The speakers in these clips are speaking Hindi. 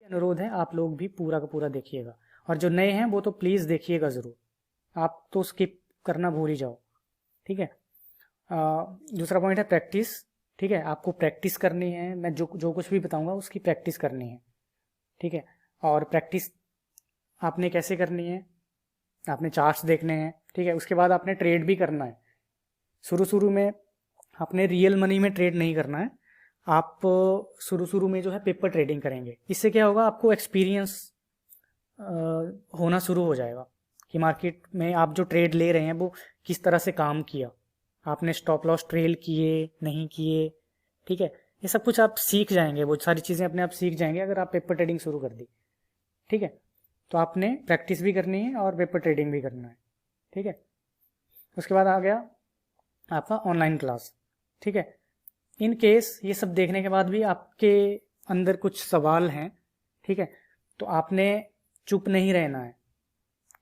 अनुरोध है आप लोग भी पूरा का पूरा देखिएगा, और जो नए हैं वो तो प्लीज़ देखिएगा ज़रूर, आप तो स्किप करना भूल ही जाओ। ठीक है। दूसरा पॉइंट है प्रैक्टिस। ठीक है, आपको प्रैक्टिस करनी है, मैं जो जो कुछ भी बताऊंगा उसकी प्रैक्टिस करनी है। ठीक है, और प्रैक्टिस आपने कैसे करनी है, आपने चार्ट्स देखने हैं। ठीक है, उसके बाद आपने ट्रेड भी करना है। शुरू शुरू में आपने रियल मनी में ट्रेड नहीं करना है, आप शुरू शुरू में जो है पेपर ट्रेडिंग करेंगे। इससे क्या होगा, आपको एक्सपीरियंस होना शुरू हो जाएगा कि मार्केट में आप जो ट्रेड ले रहे हैं वो किस तरह से काम किया, आपने स्टॉप लॉस ट्रेल किए नहीं किए। ठीक है, ये सब कुछ आप सीख जाएंगे, वो सारी चीज़ें अपने आप सीख जाएंगे अगर आप पेपर ट्रेडिंग शुरू कर दी। ठीक है, तो आपने प्रैक्टिस भी करनी है और पेपर ट्रेडिंग भी करना है। ठीक है, उसके बाद आ गया आपका ऑनलाइन क्लास। ठीक है, इन केस ये सब देखने के बाद भी आपके अंदर कुछ सवाल हैं, ठीक है, तो आपने चुप नहीं रहना है।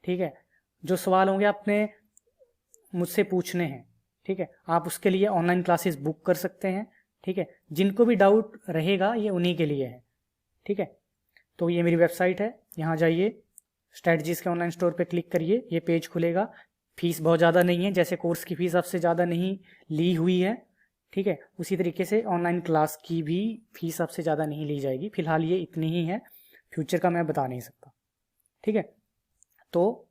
ठीक है, जो सवाल होंगे आपने मुझसे पूछने हैं। ठीक है, आप उसके लिए ऑनलाइन क्लासेस बुक कर सकते हैं। ठीक है, जिनको भी डाउट रहेगा ये उन्हीं के लिए है। ठीक है, तो ये मेरी वेबसाइट है, यहाँ जाइए, स्ट्रैटेजीज के ऑनलाइन स्टोर पे क्लिक करिए, ये पेज खुलेगा। फीस बहुत ज़्यादा नहीं है, जैसे कोर्स की फीस आपसे ज़्यादा नहीं ली हुई है। ठीक है, उसी तरीके से ऑनलाइन क्लास की भी फीस आपसे ज़्यादा नहीं ली जाएगी। फिलहाल ये इतनी ही है, फ्यूचर का मैं बता नहीं सकता। ठीक है, तो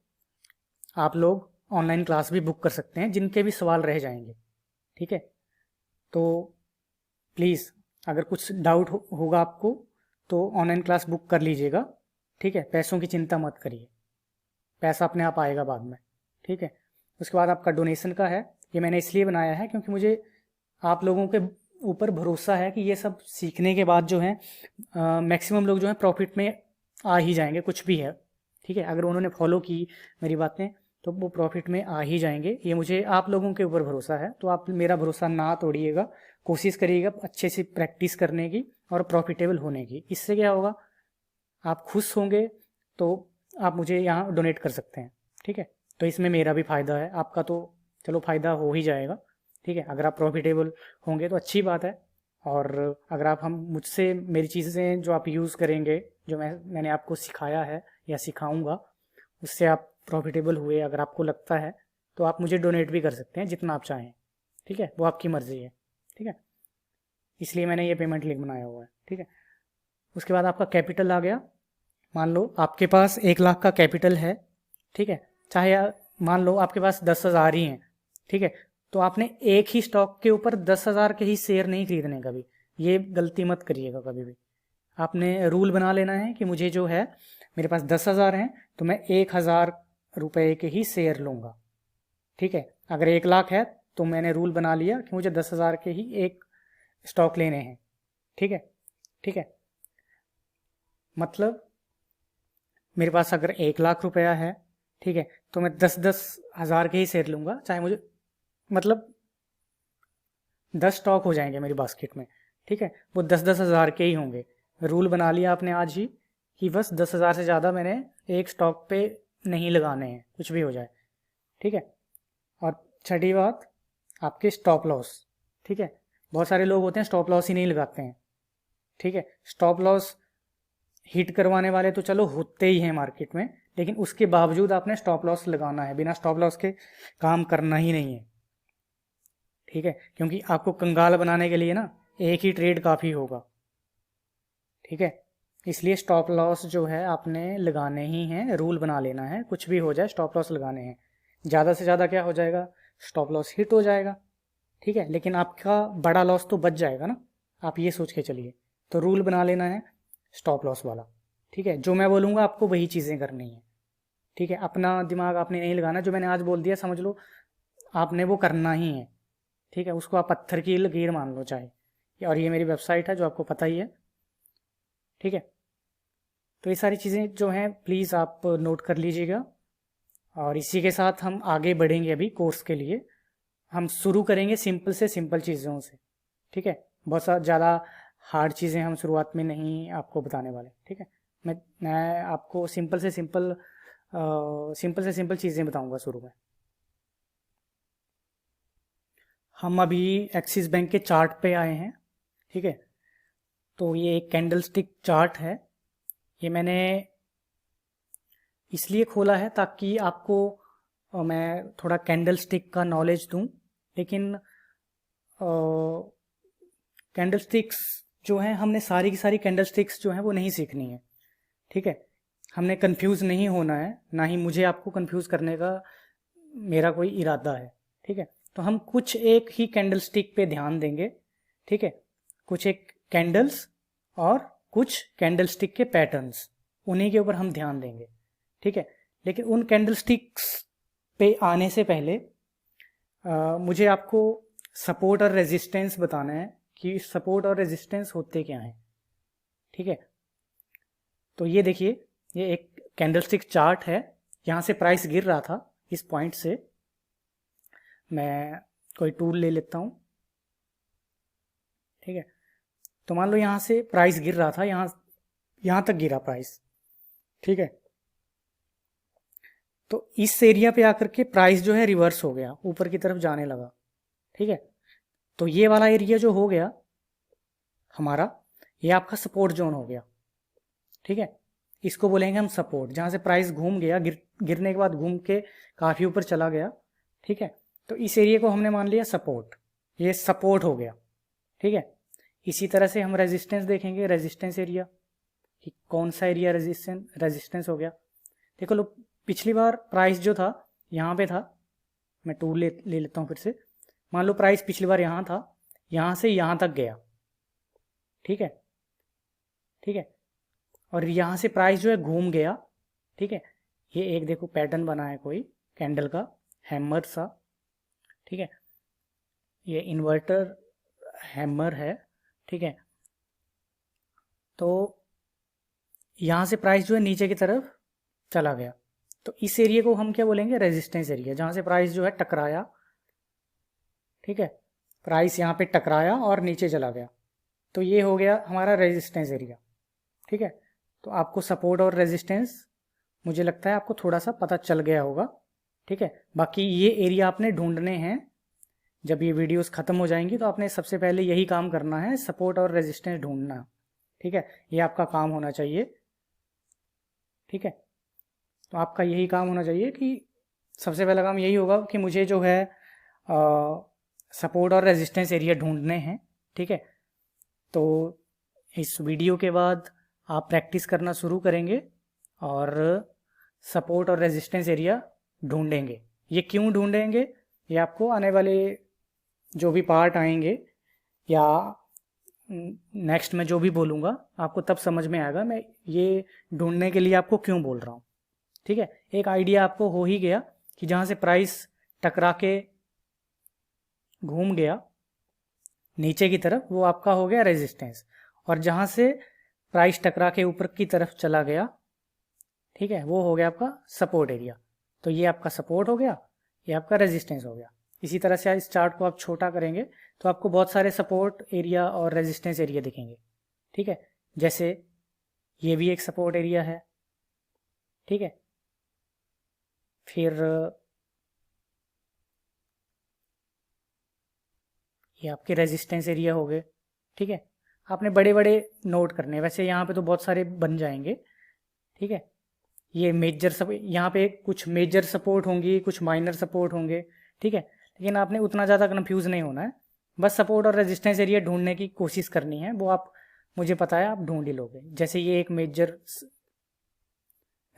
आप लोग ऑनलाइन क्लास भी बुक कर सकते हैं जिनके भी सवाल रह जाएंगे। ठीक है, तो प्लीज़ अगर कुछ डाउट होगा आपको तो ऑनलाइन क्लास बुक कर लीजिएगा। ठीक है, पैसों की चिंता मत करिए, पैसा अपने आप आएगा बाद में। ठीक है, उसके बाद आपका डोनेशन का है, ये मैंने इसलिए बनाया है क्योंकि मुझे आप लोगों के ऊपर भरोसा है कि ये सब सीखने के बाद जो है मैक्सिमम लोग जो है प्रॉफिट में आ ही जाएंगे, कुछ भी है। ठीक है, अगर उन्होंने फॉलो की मेरी बातें तो वो प्रॉफिट में आ ही जाएंगे, ये मुझे आप लोगों के ऊपर भरोसा है। तो आप मेरा भरोसा ना तोड़िएगा, कोशिश करिएगा अच्छे से प्रैक्टिस करने की और प्रॉफिटेबल होने की। इससे क्या होगा, आप खुश होंगे तो आप मुझे यहाँ डोनेट कर सकते हैं। ठीक है, तो इसमें मेरा भी फ़ायदा है, आपका तो चलो फ़ायदा हो ही जाएगा। ठीक है, अगर आप प्रॉफिटेबल होंगे तो अच्छी बात है, और अगर आप हम मुझसे मेरी चीज़ें जो आप यूज़ करेंगे, जो मैंने आपको सिखाया है या सिखाऊंगा, उससे आप प्रॉफिटेबल हुए अगर आपको लगता है तो आप मुझे डोनेट भी कर सकते हैं जितना आप चाहें। ठीक है, वो आपकी मर्ज़ी है। ठीक है, इसलिए मैंने ये पेमेंट लिंक बनाया हुआ है। ठीक है, उसके बाद आपका कैपिटल आ गया। मान लो आपके पास 1 लाख का कैपिटल है। ठीक है, चाहे मान लो आपके पास 10,000 ही हैं। ठीक है, तो आपने एक ही स्टॉक के ऊपर 10,000 के ही शेयर नहीं खरीदने कभी, ये गलती मत करिएगा कभी भी। आपने रूल बना लेना है कि मुझे जो है, मेरे पास 10,000 हैं तो मैं 1,000 रुपये के ही शेयर लूँगा। ठीक है, अगर 1 लाख है तो मैंने रूल बना लिया कि मुझे 10,000 के ही एक स्टॉक लेने हैं। ठीक है, ठीक है, मतलब मेरे पास अगर 1 लाख रुपया है, ठीक है, तो मैं 10-10 हज़ार के ही शेयर लूँगा, चाहे मुझे, मतलब 10 स्टॉक हो जाएंगे मेरी बास्केट में। ठीक है, वो 10-10 हज़ार के ही होंगे। रूल बना लिया आपने आज ही कि बस 10,000 से ज़्यादा मैंने एक स्टॉक पे नहीं लगाने हैं, कुछ भी हो जाए। ठीक है, और छठी बात, आपके स्टॉप लॉस। ठीक है, बहुत सारे लोग होते हैं स्टॉप लॉस ही नहीं लगाते हैं। ठीक है, स्टॉप लॉस हिट करवाने वाले तो चलो होते ही हैं मार्केट में, लेकिन उसके बावजूद आपने स्टॉप लॉस लगाना है, बिना स्टॉप लॉस के काम करना ही नहीं है। ठीक है, क्योंकि आपको कंगाल बनाने के लिए ना एक ही ट्रेड काफ़ी होगा। ठीक है, इसलिए स्टॉप लॉस जो है आपने लगाने ही हैं, रूल बना लेना है, कुछ भी हो जाए स्टॉप लॉस लगाने हैं। ज़्यादा से ज़्यादा क्या हो जाएगा, स्टॉप लॉस हिट हो जाएगा। ठीक है, लेकिन आपका बड़ा लॉस तो बच जाएगा ना, आप ये सोच के चलिए। तो रूल बना लेना है स्टॉप लॉस वाला। ठीक है, जो मैं बोलूँगा आपको वही चीज़ें करनी है। ठीक है, अपना दिमाग आपने नहीं लगाना, जो मैंने आज बोल दिया समझ लो आपने वो करना ही है। ठीक है, उसको आप पत्थर की लकीर मान लो चाहे। और ये मेरी वेबसाइट है जो आपको पता ही है। ठीक है, तो ये सारी चीज़ें जो हैं प्लीज़ आप नोट कर लीजिएगा, और इसी के साथ हम आगे बढ़ेंगे। अभी कोर्स के लिए हम शुरू करेंगे सिंपल से सिंपल चीज़ों से। ठीक है, बहुत सा ज़्यादा हार्ड चीज़ें हम शुरुआत में नहीं आपको बताने वाले। ठीक है, मैं आपको सिंपल से सिंपल चीज़ें बताऊंगा शुरू में। हम अभी एक्सिस बैंक के चार्ट पे आए हैं। ठीक है, तो ये एक कैंडल स्टिक चार्ट है। ये मैंने इसलिए खोला है ताकि आपको मैं थोड़ा कैंडल स्टिक का नॉलेज दूं, लेकिन कैंडल स्टिक्स जो हैं, हमने सारी की सारी कैंडल स्टिक्स जो हैं वो नहीं सीखनी है, ठीक है। हमने कंफ्यूज नहीं होना है, ना ही मुझे आपको कंफ्यूज करने का मेरा कोई इरादा है, ठीक है। तो हम कुछ एक ही कैंडल स्टिक पे ध्यान देंगे, ठीक है। कुछ एक कैंडल्स और कुछ कैंडल स्टिक के पैटर्न्स, उन्हीं के ऊपर हम ध्यान देंगे, ठीक है। लेकिन उन कैंडल स्टिक्स पे आने से पहले मुझे आपको सपोर्ट और रेजिस्टेंस बताना है कि सपोर्ट और रेजिस्टेंस होते क्या हैं, ठीक है। तो ये देखिए, ये एक कैंडलस्टिक चार्ट है। यहाँ से प्राइस गिर रहा था इस पॉइंट से। मैं कोई टूल ले लेता हूँ, ठीक है। तो मान लो यहाँ से प्राइस गिर रहा था, यहाँ तक गिरा प्राइस, ठीक है। तो इस एरिया पे आकर के प्राइस जो है रिवर्स हो गया, ऊपर की तरफ जाने लगा, ठीक है। तो ये वाला एरिया जो हो गया हमारा, ये आपका सपोर्ट जोन हो गया, ठीक है। इसको बोलेंगे हम सपोर्ट, जहाँ से प्राइस घूम गया, गिरने के बाद घूम के काफ़ी ऊपर चला गया, ठीक है। तो इस एरिया को हमने मान लिया सपोर्ट, ये सपोर्ट हो गया, ठीक है। इसी तरह से हम रेजिस्टेंस देखेंगे, रेजिस्टेंस एरिया कि कौन सा एरिया रेजिस्टेंस हो गया। देखो लो, पिछली बार प्राइस जो था यहाँ पे था, मैं टूल ले लेता हूँ फिर से। मान लो प्राइस पिछली बार यहाँ था, यहाँ से यहाँ तक गया, ठीक है, ठीक है। और यहाँ से प्राइस जो है घूम गया, ठीक है। ये एक देखो पैटर्न बना है कोई कैंडल का, हैमर सा, ठीक है। ये इन्वर्टर हैमर है, ठीक है। तो यहाँ से प्राइस जो है नीचे की तरफ चला गया, तो इस एरिया को हम क्या बोलेंगे, रेजिस्टेंस एरिया, जहाँ से प्राइस जो है टकराया, ठीक है। प्राइस यहाँ पे टकराया और नीचे चला गया, तो ये हो गया हमारा रेजिस्टेंस एरिया, ठीक है। तो आपको सपोर्ट और रेजिस्टेंस मुझे लगता है आपको थोड़ा सा पता चल गया होगा, ठीक है। बाकी ये एरिया आपने ढूंढने हैं, जब ये वीडियोस ख़त्म हो जाएंगी तो आपने सबसे पहले यही काम करना है, सपोर्ट और रेजिस्टेंस ढूंढना, ठीक है। ये आपका काम होना चाहिए, ठीक है। तो आपका यही काम होना चाहिए कि सबसे पहला काम यही होगा कि मुझे जो है सपोर्ट और रेजिस्टेंस एरिया ढूंढने हैं, ठीक है। तो इस वीडियो के बाद आप प्रैक्टिस करना शुरू करेंगे और सपोर्ट और रेजिस्टेंस एरिया ढूंढेंगे। ये क्यों ढूंढेंगे, ये आपको आने वाले जो भी पार्ट आएंगे या नेक्स्ट में जो भी बोलूँगा आपको तब समझ में आएगा मैं ये ढूंढने के लिए आपको क्यों बोल रहा हूँ, ठीक है। एक आइडिया आपको हो ही गया कि जहाँ से प्राइस टकरा के घूम गया नीचे की तरफ, वो आपका हो गया रेजिस्टेंस, और जहाँ से प्राइस टकरा के ऊपर की तरफ चला गया, ठीक है, वो हो गया आपका सपोर्ट एरिया। तो ये आपका सपोर्ट हो गया, ये आपका रेजिस्टेंस हो गया। इसी तरह से इस चार्ट को आप छोटा करेंगे तो आपको बहुत सारे सपोर्ट एरिया और रेजिस्टेंस एरिया दिखेंगे, ठीक है। जैसे ये भी एक सपोर्ट एरिया है, ठीक है। फिर ये आपके रेजिस्टेंस एरिया हो गए, ठीक है। आपने बड़े बड़े नोट करने हैं, वैसे यहाँ पे तो बहुत सारे बन जाएंगे, ठीक है। ये यहाँ पे कुछ मेजर सपोर्ट होंगी, कुछ माइनर सपोर्ट होंगे, ठीक है। लेकिन आपने उतना ज़्यादा कन्फ्यूज़ नहीं होना है, बस सपोर्ट और रेजिस्टेंस एरिया ढूंढने की कोशिश करनी है, वो आप मुझे पता है आप ढूंढ ही लोगे। जैसे ये एक मेजर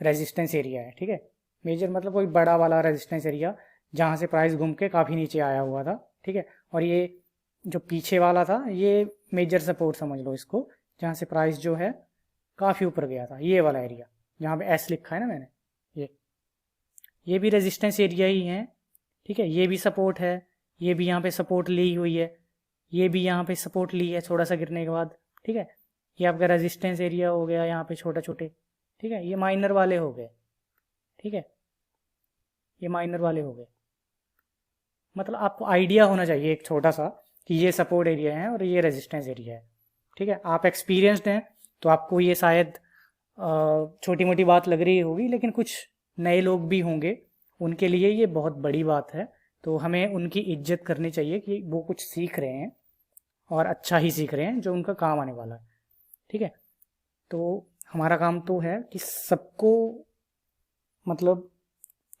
रेजिस्टेंस एरिया है, ठीक है। मेजर मतलब कोई बड़ा वाला रेजिस्टेंस एरिया जहाँ से प्राइस घूम के काफ़ी नीचे आया हुआ था, ठीक है। और ये जो पीछे वाला था ये मेजर सपोर्ट समझ लो इसको, जहाँ से प्राइस जो है काफ़ी ऊपर गया था, ये वाला एरिया जहाँ पे एस लिखा है ना मैंने, ये भी रेजिस्टेंस एरिया ही है, ठीक है। ये भी सपोर्ट है, ये भी यहाँ पे सपोर्ट ली हुई है, ये भी यहाँ पे सपोर्ट ली है थोड़ा सा गिरने के बाद, ठीक है। ये आपका रेजिस्टेंस एरिया हो गया यहाँ पे छोटे छोटे, ठीक है। ये माइनर वाले हो गए, ठीक है, ये माइनर वाले हो गए। मतलब आपको आइडिया होना चाहिए एक छोटा सा कि ये सपोर्ट एरिया है और ये रेजिस्टेंस एरिया है, ठीक है। आप एक्सपीरियंस्ड हैं तो आपको ये शायद छोटी मोटी बात लग रही होगी, लेकिन कुछ नए लोग भी होंगे उनके लिए ये बहुत बड़ी बात है। तो हमें उनकी इज्जत करनी चाहिए कि वो कुछ सीख रहे हैं और अच्छा ही सीख रहे हैं जो उनका काम आने वाला है, ठीक है। तो हमारा काम तो है कि सबको मतलब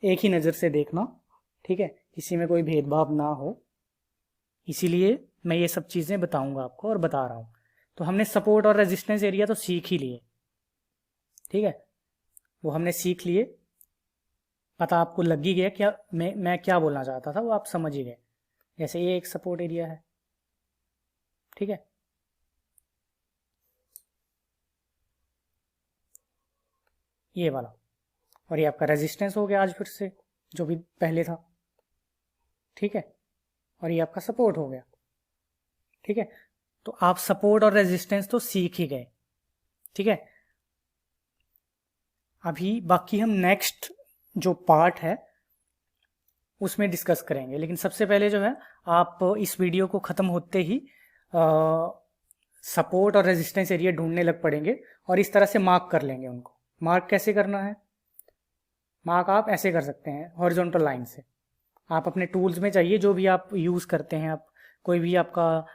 एक ही नज़र से देखना, ठीक है, किसी में कोई भेदभाव ना हो, इसीलिए मैं ये सब चीज़ें बताऊंगा आपको और बता रहा हूँ। तो हमने सपोर्ट और रेजिस्टेंस एरिया तो सीख ही लिए, ठीक है, वो हमने सीख लिए, पता आपको लग ही गया क्या मैं क्या बोलना चाहता था, वो आप समझ ही गए। जैसे ये एक सपोर्ट एरिया है, ठीक है, ये वाला, और ये आपका रेजिस्टेंस हो गया आज फिर से जो भी पहले था, ठीक है, और ये आपका सपोर्ट हो गया, ठीक है। तो आप सपोर्ट और रेजिस्टेंस तो सीख ही गए, ठीक है। अभी बाकी हम नेक्स्ट जो पार्ट है उसमें डिस्कस करेंगे, लेकिन सबसे पहले जो है आप इस वीडियो को ख़त्म होते ही सपोर्ट और रेजिस्टेंस एरिया ढूंढने लग पड़ेंगे और इस तरह से मार्क कर लेंगे उनको। मार्क कैसे करना है? मार्क आप ऐसे कर सकते हैं हॉरिजॉन्टल लाइन से। आप अपने टूल्स में चाहिए जो भी आप यूज़ करते हैं, आप कोई भी आपका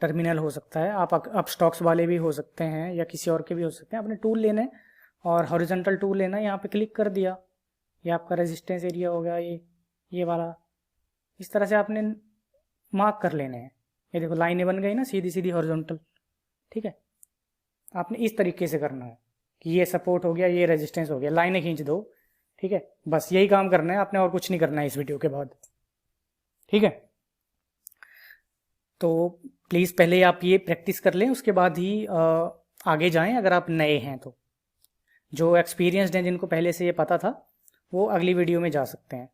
टर्मिनल हो सकता है, आप अप स्टॉक्स वाले भी हो सकते हैं या किसी और के भी हो सकते हैं। अपने टूल लेने और हॉरिजॉन्टल टूल लेना, यहाँ पे क्लिक कर दिया, ये आपका रेजिस्टेंस एरिया हो गया, ये वाला। इस तरह से आपने मार्क कर लेने हैं। ये देखो लाइनें बन गई ना, सीधी सीधी हॉरिजॉन्टल, ठीक है। आपने इस तरीके से करना है कि ये सपोर्ट हो गया, ये रेजिस्टेंस हो गया, लाइनें खींच दो, ठीक है। बस यही काम करना है आपने, और कुछ नहीं करना है इस वीडियो के बाद, ठीक है। तो प्लीज़ पहले आप ये प्रैक्टिस कर लें, उसके बाद ही आगे जाएं अगर आप नए हैं तो। जो एक्सपीरियंसड हैं, जिनको पहले से ये पता था, वो अगली वीडियो में जा सकते हैं।